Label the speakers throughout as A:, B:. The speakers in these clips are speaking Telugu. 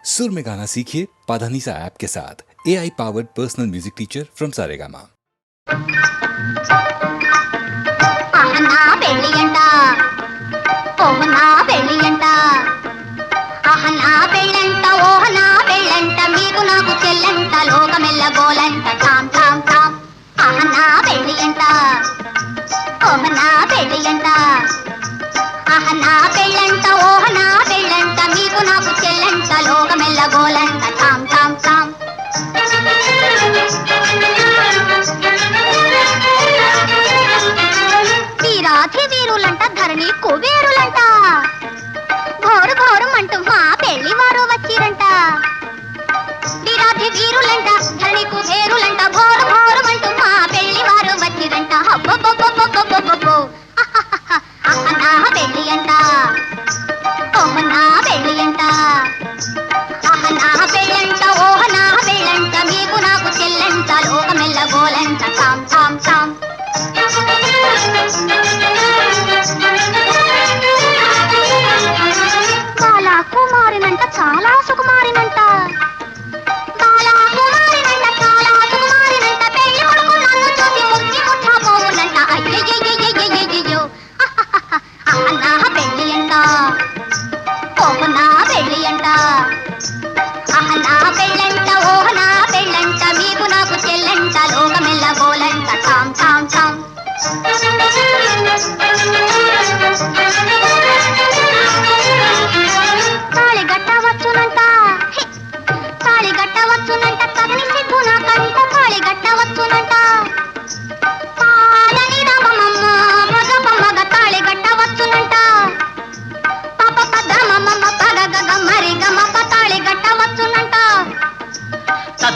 A: सुर में गाना सीखिए पाधानीसा ऐप के साथ AI powered personal music teacher from Saregama.
B: అహనా పెళ్ళియంట ఓహనా పెళ్ళియంట అహనా పెళ్ళంట ఓహనా పెళ్ళంట మీకు నాకు చెల్లంట లోకమెల్ల గోలంట టామ్ టామ్ టామ్ అహనా పెళ్ళియంట ఓహనా పెళ్ళియంట అహనా పెళ్ళంట ఓహనా పెళ్ళంట మీకు నాకు చెల్లంట లోకమెల్ల గోలంట టామ్ టామ్ టామ్ వీరాధి వీరులంట ధరణి కుబేరులంట ఘోరు ఘోరుమంటూ మా పెళ్లి వారు వచ్చిరంట వీరాధి వీరులంట ధరణి కుబేరులంట ఘోరు ఘోరుమంటూ మా పెళ్లి వారు వచ్చిరంట అబ్బబ్బబ్బబ్బబ్బబ్బబ్బో అహనా పెళ్లి అంట ఓహనా పెళ్లి అంట అహనా పెళ్ళంట ఓహనా పెళ్ళంట మీకు నాకు చెల్లంట లోకమెల్ల గోలంట టామ్ టామ్ టామ్ బాలా కుమారినంట చాలా సుకుమారినంట బాలా కుమారినంట చాలా సుకుమారినంట పెళ్లి కొడుకు నన్ను చూసి ముక్కి ముట్టబోవునంట అయ్యయ్యయ్యయ్యయ్యయ్యో అహనా పెళ్లి అంట ఓహనా పెళ్లి అంట అహనా పెళ్ళంట ఓహనా పెళ్ళంట మీకు నాకు చెల్లంట లోకమెల్ల గోలంట టామ్ టామ్ టామ్ తాళి గట్టవచ్చునంట తాళి గట్టవచ్చునంట తగని సిగ్గు నాకంట తాళి గట్టవచ్చునంట పాలని రామమ్మ మగ తాళి గట్టవచ్చునంట పాప పద మమ్మ పగ గగ మరి గమ తాళి గట్టవచ్చునంట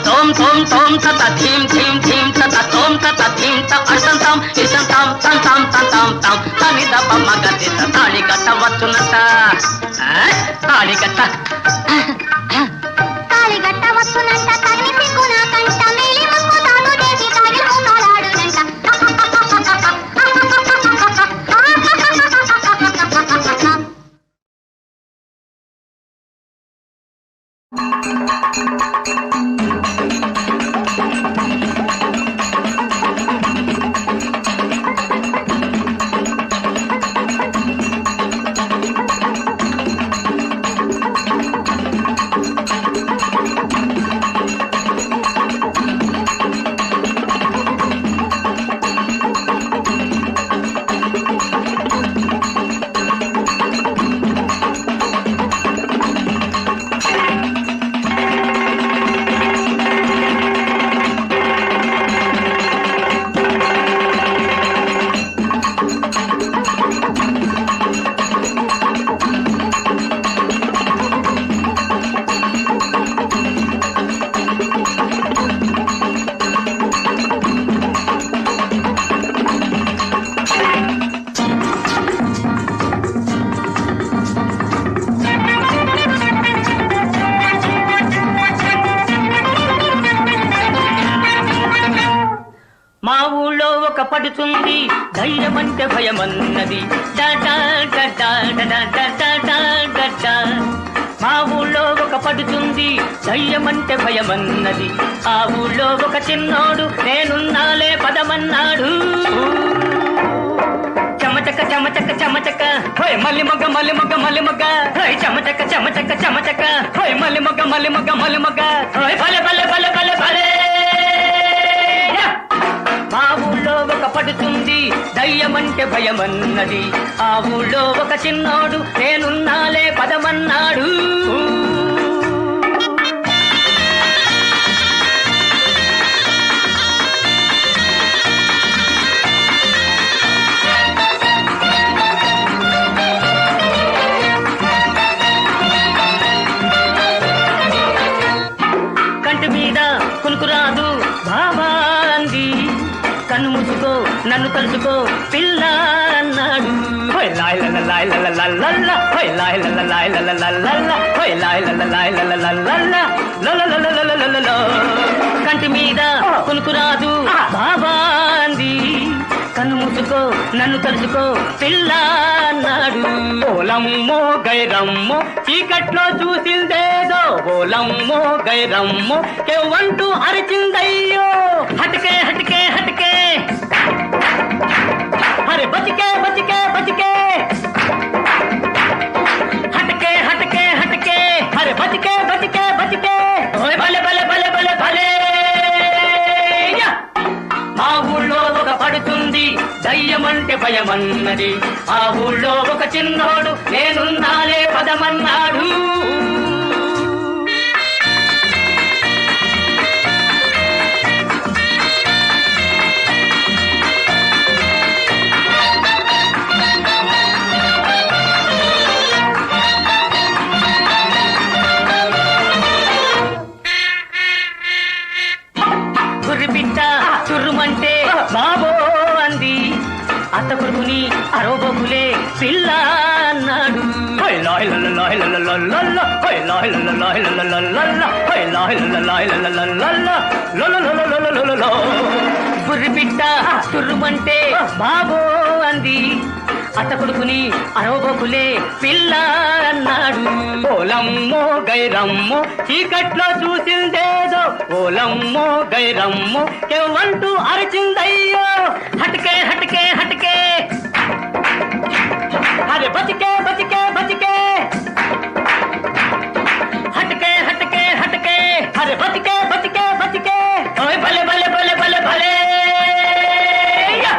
C: తోం తోం తోం తత థీం థీం థీం తత తోం తత థీం త అర్థం తాం ఇసం తాం తం తాం తం తాం తాం తని దప మగతి తాళి కట్టవచ్చునంట తాళి కట్ట
B: తాళి గట్టవచ్చునంట తగిని సిగ్గు నాకంట మేలి ముక్కు తాను చేసి తాగి ఉన్నాడాడునంట
C: మా ఊళ్ళో ఒక పడుతుంది ధైర్యమంటే భయమన్నది మా ఊళ్ళో ఒక పడుతుంది ధైర్యమంటే భయమన్నది ఆ ఊళ్ళో ఒక చిన్నోడు నేనున్నాలే పదమన్నాడు చెమచక చెమచక చెమచక హోయ్ మల్లి మొగ్గ మల్లి మొగ్గ మల్లి మొగ్గ హోయ్ చెమచక చెమచక చెమచక హోయ్ మల్లి మొగ్గ మల్లి మొగ్గ మల్లి మొగ్గ హోయ్ భలే భలే భలే భలే భలే మా ఊళ్ళో ఒక పడుతుంది దయ్యమంటే భయమన్నది ఆ ఊళ్ళో ఒక చిన్నోడు నేనున్నాలే పదమన్నాడు కంటి మీద కునుకురాదు బాబా అంది కన్ను మూసుకో నన్ను తలుచుకో పిల్ల అన్నాడు హోయ్ లాయ్ లల లాయ్ లల లల్ల హోయ్ లాయ్ లల లాయ్ లల లల్ల హోయ్ లాయ్ లల లాయ్ లల లల్ల కంటి మీద కునుకురాదు బాబా అంది కన్ను మూసుకో నన్ను తలుచుకో పిల్ల అన్నాడు ఓలమ్మో గైరమ్మో చీకట్లో చూసిందేదో బోలమ్మో గైరమ్మో కెవ్వంటూ అరిచిందయ్యో హటకే హటకే హటకే అరే బతికే బతికే బతికే హటకే హటకే హటకే అరే బతికే బతికే బతికే ఓయ్ భలే భలే భలే భలే భలే యా! మా ఊళ్ళో ఒక పడుతుంది దయ్యమంటే భయమన్నది ఆ ఊళ్ళో ఒక చిన్నోడు నేనున్నాలే పదమన్నాడు చుర్రుమంటే బాబో అంది అత్త కొడుకుని అరోబకులే పిల్ల అన్నాడు బుర్రి పిట్ట చుర్రుమంటే బాబో అంది అత్త కొడుకుని అరోబకులే పిల్ల అన్నాడు ఓలమ్మో గైరమ్మో చీకట్లో చూసిందేదో ఓలమ్మో గైరమ్మో కెవ్వంటూ అరిచిందయ్యో హటకే హటకే హటకే అరే బతికే బతికే బతికే హటకే హటకే హటకే అరే బతికే బతికే బతికే ఓయ్ భలే భలే భలే భలే భలే యా!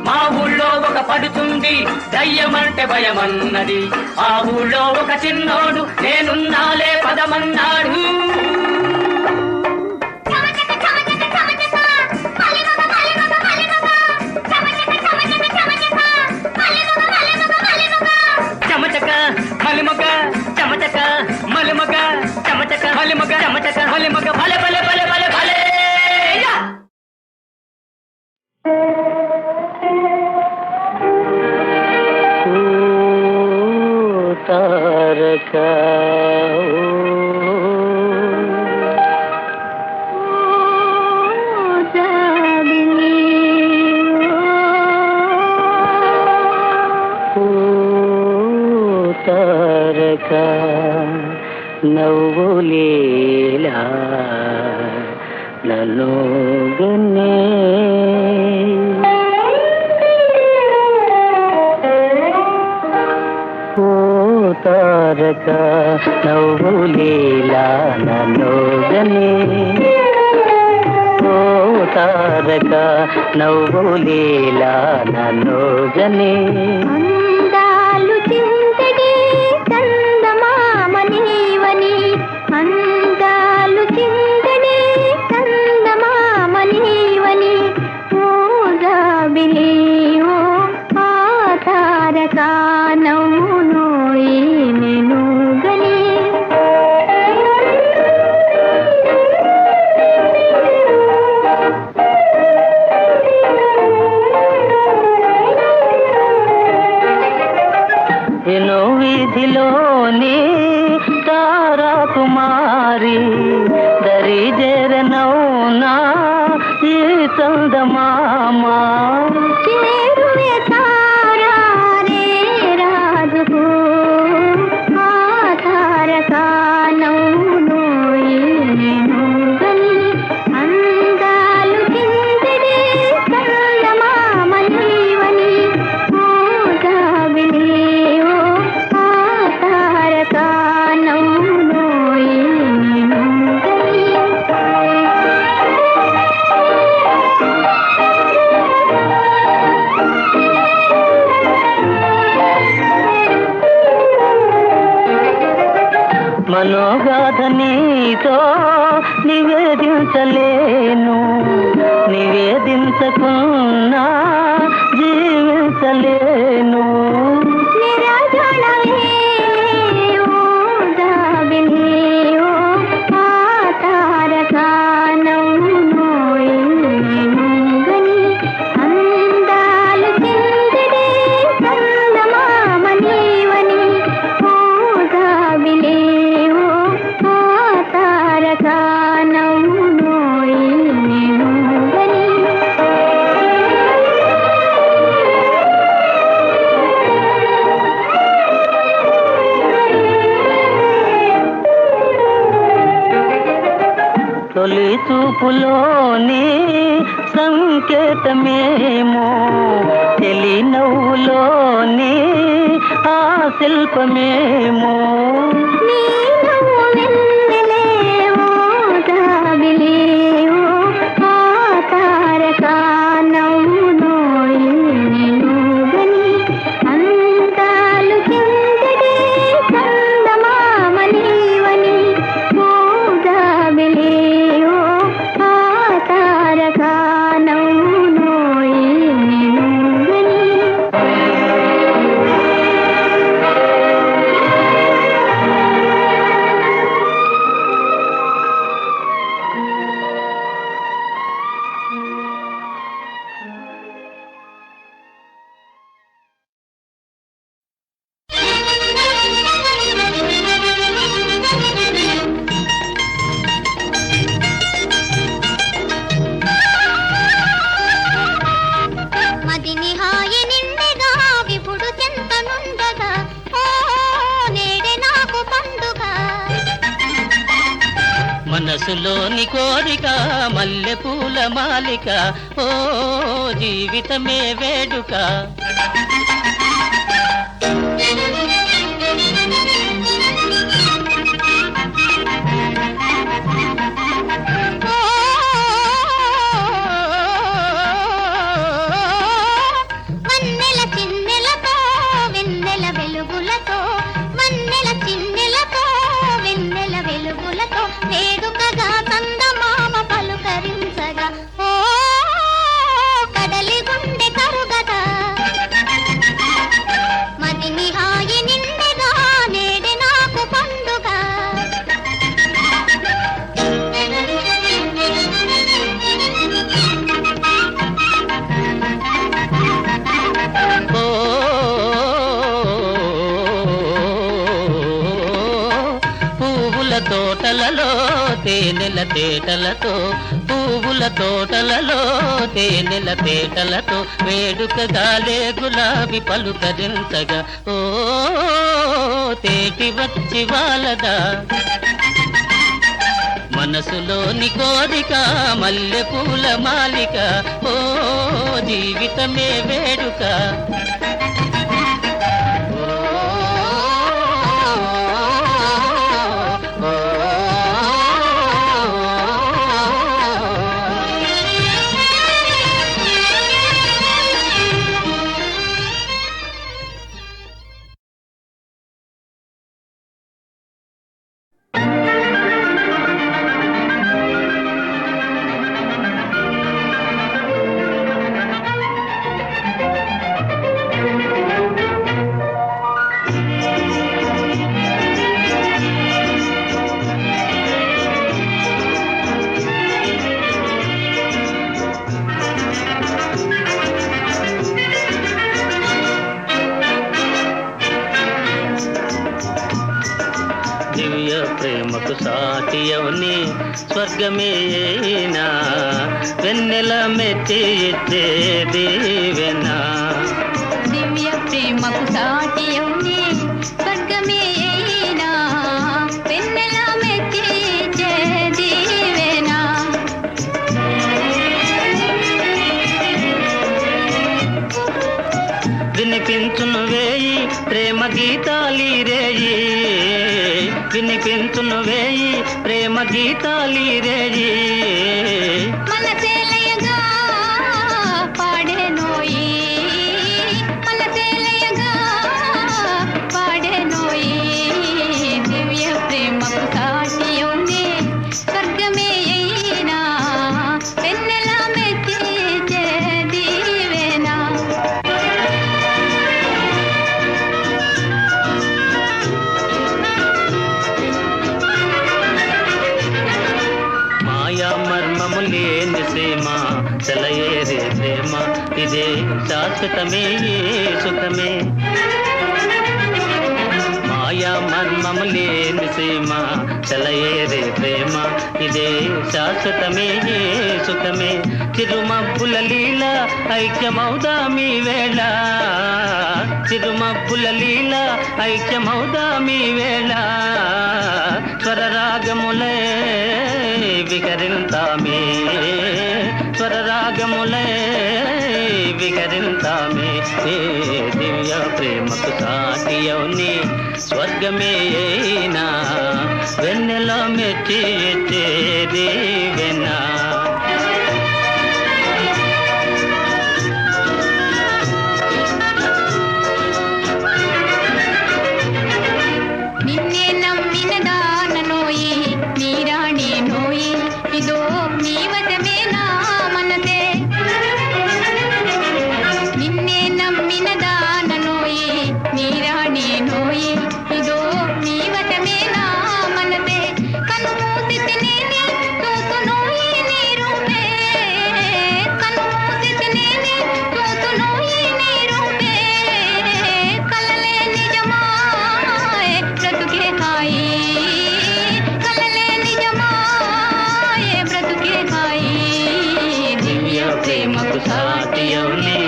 C: మా ఊళ్ళో ఒక పడుతుంది దయ్యమంటే భయమన్నది ఆ ఊళ్ళో ఒక చిన్నోడు నేనున్నాలే పదమన్నాడు చమచక మలిమగ చమచక మలిమగ చమచక మలిమగ చమచక మలిమగ భలే భలే భలే భలే భలే యా! తారక తారక నవ్వులేలా నన్ను గన్నే తారక నవ్వులేలా నన్ను గనే ఓ తారక నవ్వులేలా నన్ను గనే
B: అందాలు చింతడి చందమామ నీవని అందాలు చింతడి చందమామ నీవని ఓ జాబిలి ఓ ఆ తారక నవ్వును నేను గని
C: ఎన్నో వీధిలోని తారా కుమారి దరి జరనౌనా ఈ చందమామ
B: చేరువే తారా రే రాజుకు ఆ తారక నవ్వును నేను గని అందాలు చింతడి చందమామ నీవని ఓ జాబిలి ఓ ఆ తారక నవ్వును నేను గని
C: మనోగాథ నీతో నివేదించలేను నివేదించకున్నా జీవించలేను
B: నిరాజనమే ఓ జాబిలి ఓ ఆ తారక నవ్వును నేను గని అందాలు చింతడి చందమామ నీవని ఓ జాబిలి ఓ ఆ తారక నవ్వును నేను గని
C: తొలి చూపులోని సంకేతమేమో తెలి నవ్వులోని ఆ శిల్పమేమో మనసులోని కోరిక మల్లె పూల మాలిక ఓ జీవితమే వేడుక తోటలలో తేనెల తేటలతో పువ్వుల తోటలలో తేనెల తేటలతో వేడుకగాలే గులాబీ పలుకరించగా ఓ తేటి వచ్చి వాలదా మనసులోని కోరిక మల్లె పూల మాలిక ఓ జీవితమే వేడుక దివ్య ప్రేమకు సాటియవని స్వర్గమేనా వెన్నెల మెచ్చి ఇచ్చే దీవెనా
B: దివ్య ప్రేమకు సాటియవని స్వర్గమేనా వెన్నెల మెచ్చి ఇచ్చే దీవెనా
C: వినిపించును వేయి ప్రేమ గీతాలి రేయి వినిపించును వేయి ప్రేమ గీతాలి రేయి
B: మనసేలయగా పాడేనోయి మనసేలయగా పాడేనోయి దివ్య ప్రేమకు సాటియోనే స్వర్గమే అయినా వెన్నెల మెచ్చిచే దీవెనా మర్మము లేని సీమ చలయేరే ప్రేమ ఇదే శాశ్వతమే సుఖమే మాయా మర్మము లేని సీమ చలయేరే ప్రేమ ఇదే శాశ్వతమే సుఖమే చిరుమబ్బుల లీల ఐక్యమౌదామి వేళ చిరుమబ్బుల లీల ఐక్యమౌదామి వేళ స్వరరాగములే
C: విహరింతామే స్వరరాగములే విహరింతామే దివ్య ప్రేమకు సాటియౌని స్వర్గమే అయినా వెన్నెల మెచ్చి దేవెనా
B: నిన్నే నమ్మిన దాననోయి నీరాణి నోయి ఇదో నీ వశమే నా మనసే నిన్నే నమ్మిన దాననోయి నీరాణి నోయి ఇదో నీ వశమే నా మనసే కను మూసితే నేనే చూతునోయి నీ రూపే కను మూసితే నేనే చూతునోయి నీ రూపే కలలే నిజమాయే బ్రతుకే హాయి కలలే నిజమాయే బ్రతుకే హాయి దివ్య ప్రేమకు
C: సాటియౌని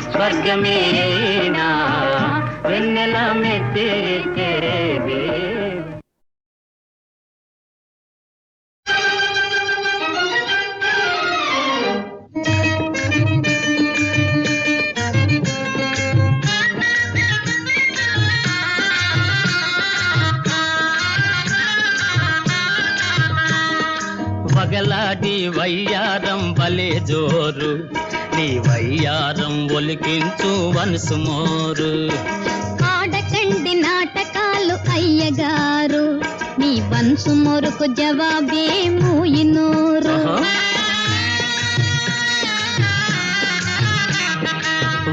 C: స్వర్గమేనా వెన్నెల మెచ్చేది వగలాడి వయ్యారం బలే జోరు నీ వయ్యారం ఒలికించు వనసు మోరు
B: ఆడకండి నాటకాలు అయ్యగారు నీ వన్సు మొరకు జవాబే మూయినోరు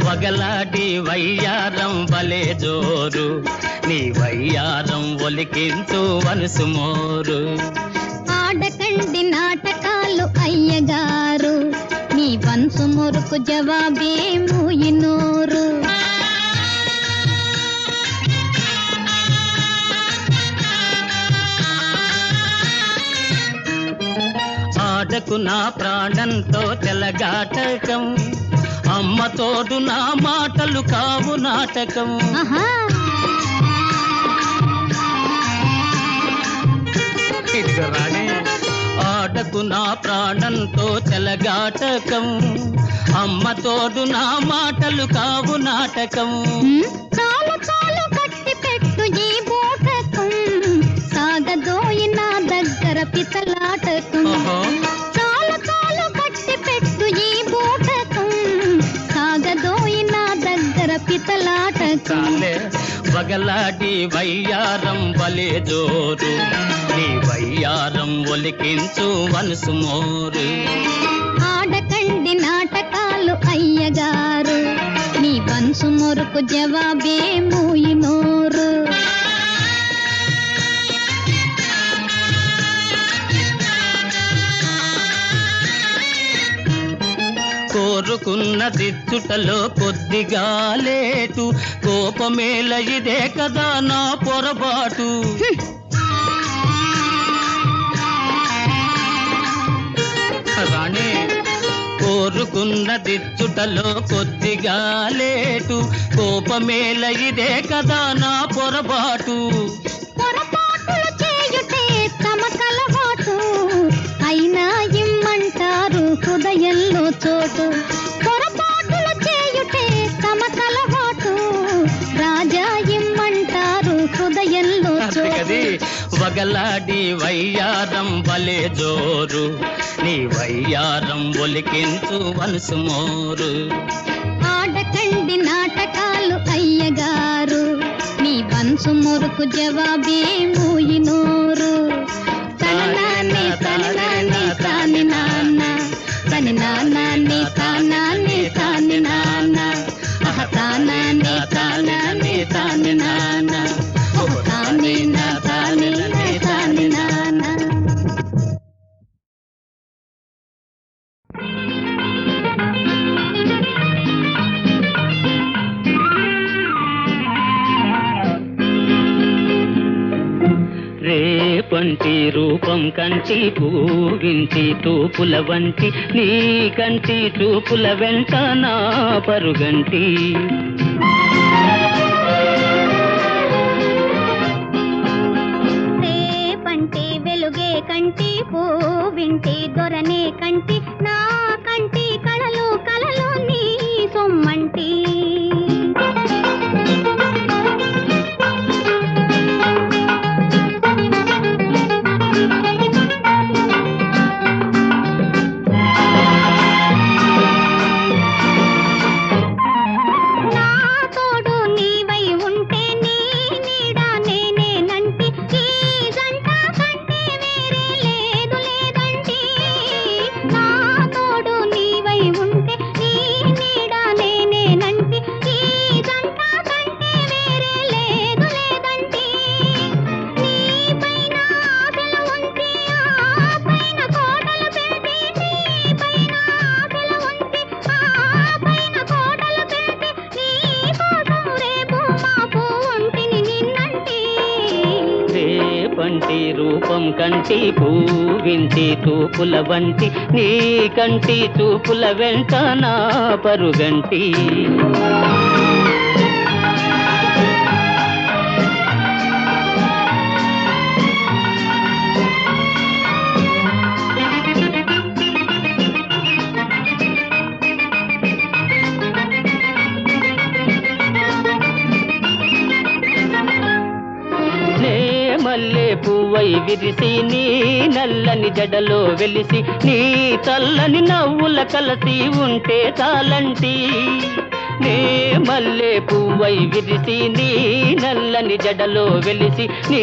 C: వగలాడి వయ్యారం బలే జోరు నీ వయ్యారం ఒలికించు వనసు మోరు
B: ఆడకండి నాటకాలు అయ్యగారు నీ వన్సు మొరకు జవాబే మూయినోరు
C: ఆడకు నా ప్రాణంతో తెలగాటకం అమ్మ తోడు నా మాటలు కావు నాటకం
B: ఆహా
C: ఇదిగో రాణి ఆడకు నా ప్రాణంతో చెలగాటకం అమ్మ తోడు నా మాటలు కావు నాటకం
B: చాలు చాలు కట్టి పెట్టు ఈ బూటకం సాగదోయి నా దగ్గర పితలాటకం చాలు చాలు కట్టి పెట్టు ఈ బూటకం సాగదోయి నా దగ్గర పితలాటకం
C: కాలే వగలాడి వయ్యారం బలే జోరు నీ వయ్యారం ఒలికించు వనసు మోరు
B: ఆడకండి నాటకాలు అయ్యగారు నీ వన్సు మొరకు జవాబే మూయినోరు
C: కోరుకున్న దిచ్చుటలో కొద్దిగా లేటు కోపమేల ఇదే కదా నా పొరపాటు రాణి కోరుకున్న దిచ్చుటలో కొద్దిగా లేటు కోపమేల ఇదే కదా నా పొరపాటు
B: పొరపాటులు చేయుటే తమకలవాటు అయినా ఇమ్మంటారు హృదయంలో చోటు పొరపాటులు చేయుటే తమకలవాటు రాజా ఇమ్మంటారు హృదయంలో చోటు
C: వగలాడి వయ్యారం బలే జోరు నీ వయ్యారం ఒలికించు వనసు మోరు
B: ఆడకండి నాటకాలు అయ్యగారు నీ వన్సు మొరకు జవాబే మూయినోరు తననాన్ని తననాన్ని తాని నాన్న తని నాన్ని తానాన్ని తాని నాన్న తానాన్ని తానాన్ని తాని నాన్న తాని నా తాని తాని నాన్న
C: రేపంటి రూపం కంటి పూవించి తూపుల వంటి నీ కంటి చూపుల వెంట నా పరుగంటి
B: రేపంటి వెలుగే కంటి పూవింటి దొరనే కంటి నా కంటి కళలు కళలు నీ సొమ్మంటి
C: రూపం కంటి పూవింటి తూపుల వంటి నీ కంటి చూపుల వెంట నా పరుగంటి మల్లె పువ్వై విరిసి నీ నల్లని జడలో వెలిసి నీ చల్లని నవ్వుల కలసి ఉంటే చాలంటి నే మల్లె పువ్వై విరిసి నీ నల్లని జడలో వెలిసి నీ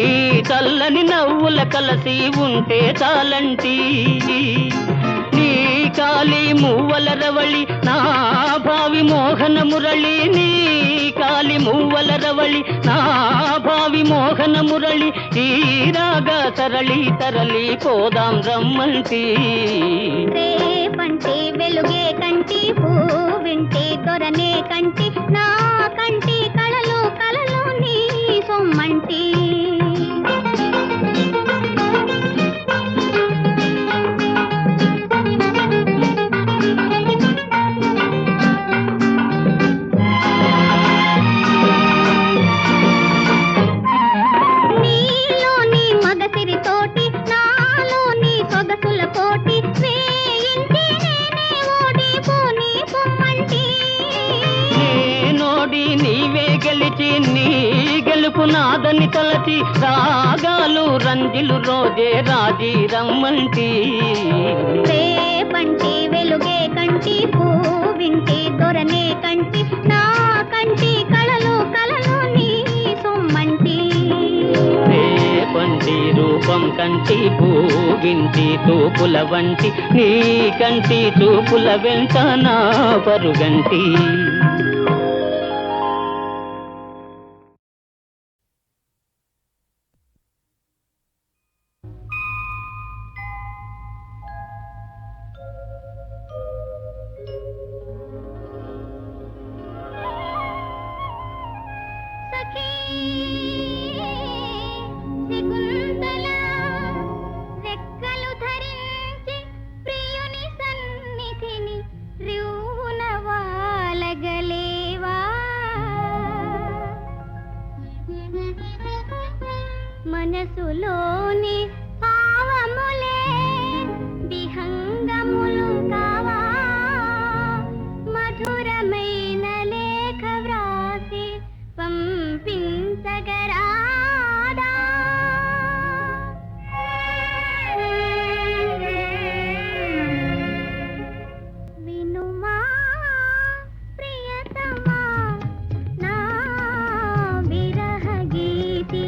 C: చల్లని నవ్వుల కలసి ఉంటే చాలంటి నీ కాలి మువ్వల రవళి నా భావి మోహన మురళి నీ కాలి మువ్వల రవళి నా భావి మోహన మురళి ఈ రాగ తరళి తరలి పోదాం రమ్మంటి
B: రేపంటి వెలుగే కంటి పూవింటి దొరనే కంటి నా కంటి కళలు కళలు నీ సొమ్మంటి
C: నీ గెలుపు నాదని తలచి రాగాలు రంజిలు రోజే రాజీ రమ్మంటి
B: రేపంటి వెలుగే కంటి పూవింటి దొరనే కంటి నా కంటి కళలు కళలు నీ సొమ్మంటి
C: రేపంటి రూపం కంటి పూవింటి తూపుల వంటి నీ కంటి చూపుల వెంట నా పరుగంటి
B: మనసులోని భావములే విహంగములు కావా మధురమైన లేఖ వ్రాసి పంపించగరాదా వినుమా ప్రియతమా నా విరహ గీతి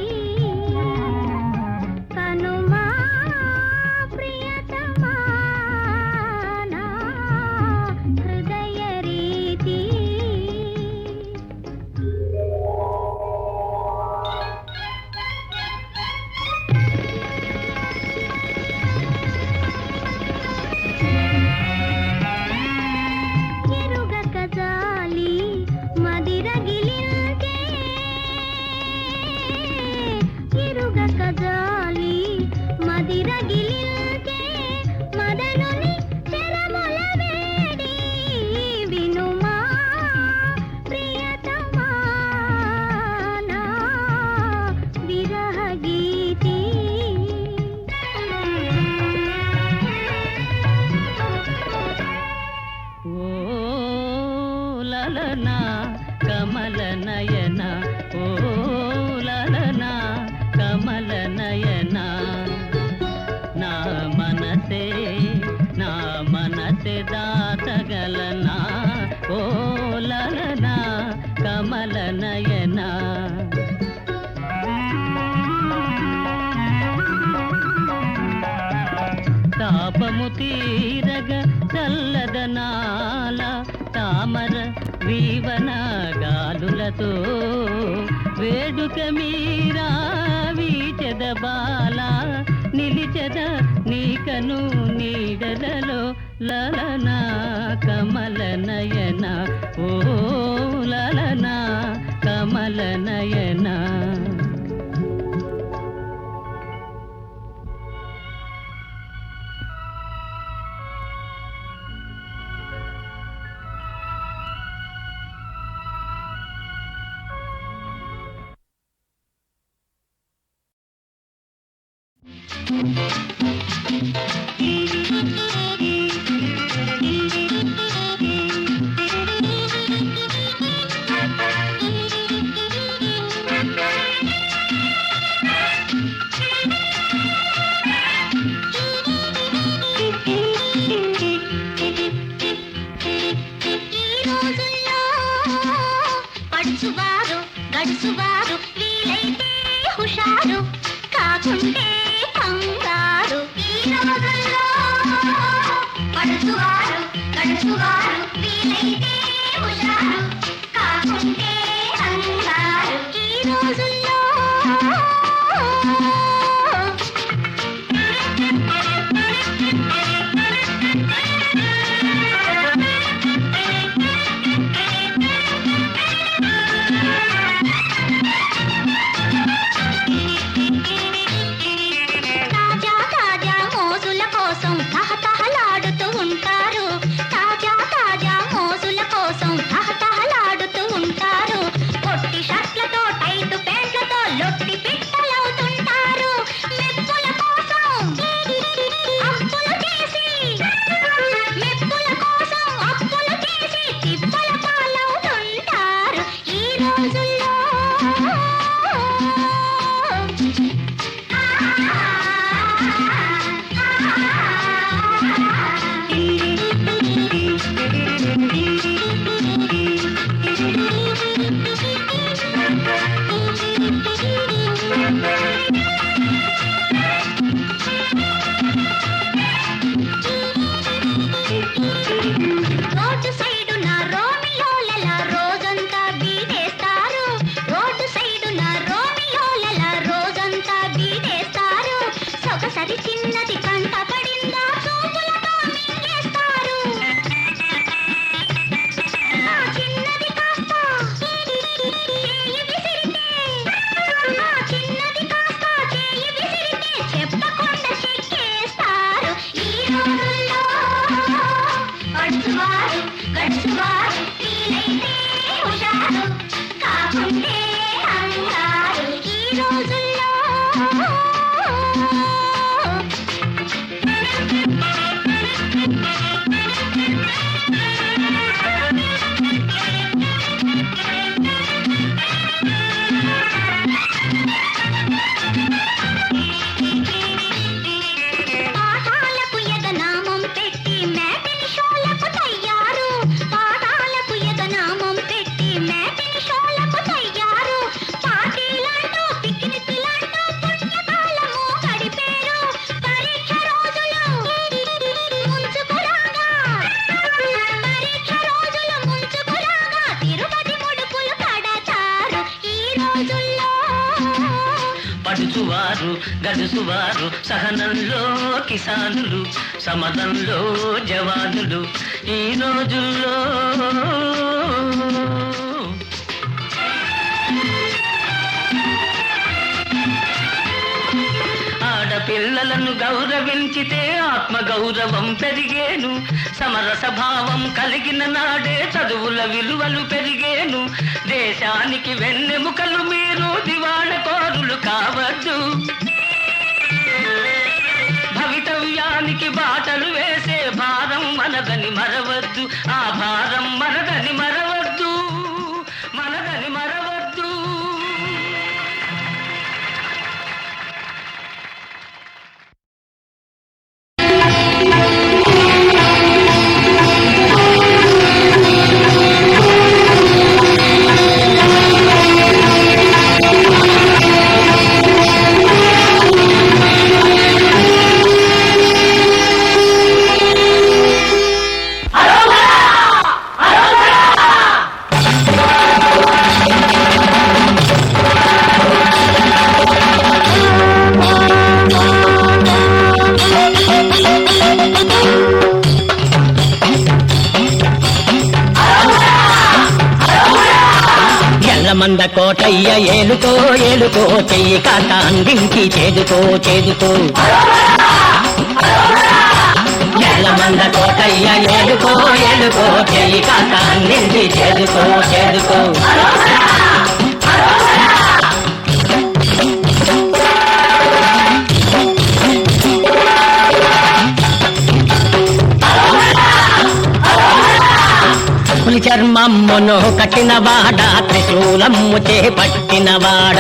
C: లలనా కమల నయన ఓ లలనా కమల నయన నా మనసే దాతగలనా ఓ లలనా కమల నయన తాపము తీరగ చల్లదనాల తామర వీవన గాలులతో వేడుక మీరా వీచెద బాల నిలిచెద నీకను నీడలలో లలనా కమల నయన ఓ లలనా కమల నయన
B: గడుసువారు వీలైతే హుషారు కాకుంటే కంగారు ఈ రోజుల్లో పడుచువారు గడుసువారు వీలైతే హుషారు కాకుంటే కంగారు ఈ రోజుల్లో తహతహలాడుతూ ఉంటారు తాజా తాజా మోజుల కోసం తహతహలాడుతూ ఉంటారు పొట్టి షర్ట్లతో టైట్ ప్యాంట్లతో లొట్టి పిట్టలవుతుంటారు మెప్పుల కోసం అప్పులు చేసి తిప్పల పాలవుతుంటారు ఈ రోజుల్లో రోడ్డు సైడున రోమియోల రోజంతా బీటేస్తారు రోడ్డు సైడున రోమియోల రోజంతా బీటేస్తారు సొగసరి చిన్నది కంట పడిందా చూపులతో మింగేస్తారు ఆ చిన్నది కాస్త చేయి విసిరితే చెప్పకుండా చెక్కేస్తారు ఈ రోజుల్లో పడుచువారు గడుచువారు వీలైతే హుషారు కాకుంటే అంగారు ఈ రోజుల్లో పాఠాలకు ఎగనామం పెట్టి మ్యాటిని షోలకు తయ్యారు పాఠాలకు ఎగనామం పెట్టి మ్యాటిని షోలకు తయ్యారు పార్టీలంటూ పిక్నిక్లంటూ పుణ్యకాలము గడిపేరు పరీక్ష రోజులు ముంచుకురాగా తిరుపతి ముడుపులు కడతారు ఈ రోజుల్లో
C: పడుచువారు గడుసువారు సహనంలో కిసానులు సమదంలో జవానులు ఈ రోజుల్లో ఆడపిల్లలను గౌరవించితే ఆత్మగౌరవం పెరిగేను సమరస భావం కలిగిన నాడే చదువుల విలువలు పెరిగేను దేశానికి వెన్నెముకలు మీరు దివాళకోరులు కావద్దు భవితవ్యానికి బాటలు వేసే భారం మనదని మరవద్దు ఆ భారం మనదని మరవద్దు ఎల్లమంద కోటయ్య ఏలుకో ఏలుకో చెయ్యి కాక అందించి చేదుకో చేదుకో ఎల్లమంద కోటయ్య ఏలుకో ఏలుకో చెయ్యి కాక అందించి చేదుకో చేదుకో పులి చర్మమ్మును కట్టినవాడ త్రిశూలమ్ము చేపట్టినవాడ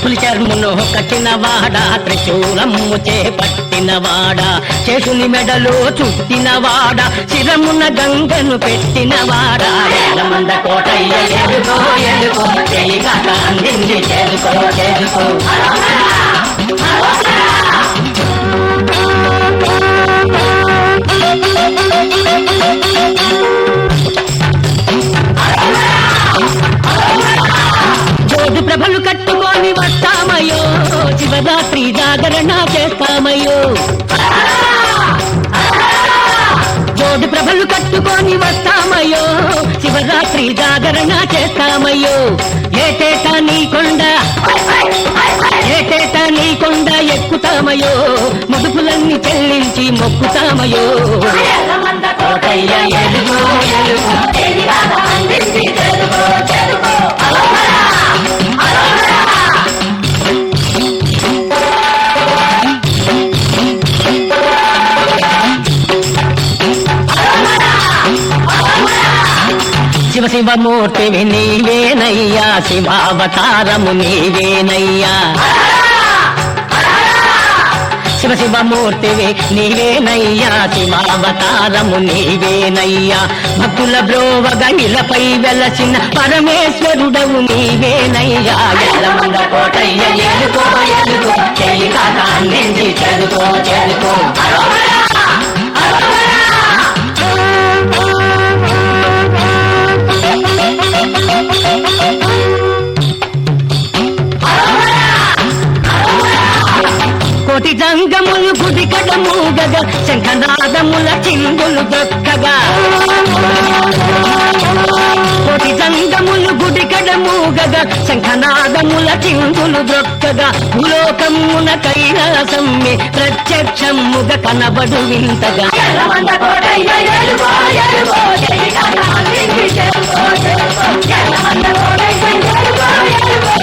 C: పులి చర్మును కట్టినవాడ త్రిశూలమ్ము చేపట్టినవాడ శేషుని మెడలో చుట్టినవాడ శిరమున గంగను పెట్టినవాడ ఎల్లమంద కోటయ్య ఏలుకో ఏలుకో చెయ్యి కాక అందించి చేదుకో చేదుకో జోడు ప్రభలు కట్టుకొని వస్తామయ్యో శివరాత్రి జాగరణ చేస్తామయ్యో జోడు ప్రభలు కట్టుకొని వస్తామయ్యో శివరాత్రి జాగరణ చేస్తామయ్యో ఏటేటా నీ కొండ ఎక్కుతామయ్యో ముడుపులన్నీ చెల్లించి మొక్కుతామయ్యో కోటయ్య ఏలుకో ఏలుకో చెయ్యి కాక అందించి చేదుకో చేదుకో శివ శివమూర్తివి నీవేనయ్యా శివావతారము నీవేనయ్యా శివ శివమూర్తివి నీవేనయ్యా శివావతారము నీవేనయ్యా భక్తుల బ్రోవగ ఇలపై వెలసిన పరమేశ్వరుడవు నీవేనయ్యా ఎల్లమంద కోటయ్య ఏలుకో ఏలుకో చెయ్యి కాక అందించి చేదుకో చేదుకో కోటి జంగములు గుడి కడము గగ శంఖనాదముల చిందులు దొక్కగా కోటి జంగములు గుడి కడము గగ శంఖనాదముల చిందులు దొక్కగా భూలోకమున కైలాసమ్మి ప్రత్యక్షముగా కనబడు వింతగా ఎల్లమంద కోటయ్య ఏలుకో ఏలుకో చెయ్యి కాక అందించి చేదుకో చేదుకో ఎల్లమంద కోటయ్య ఏలుకో ఏలుకో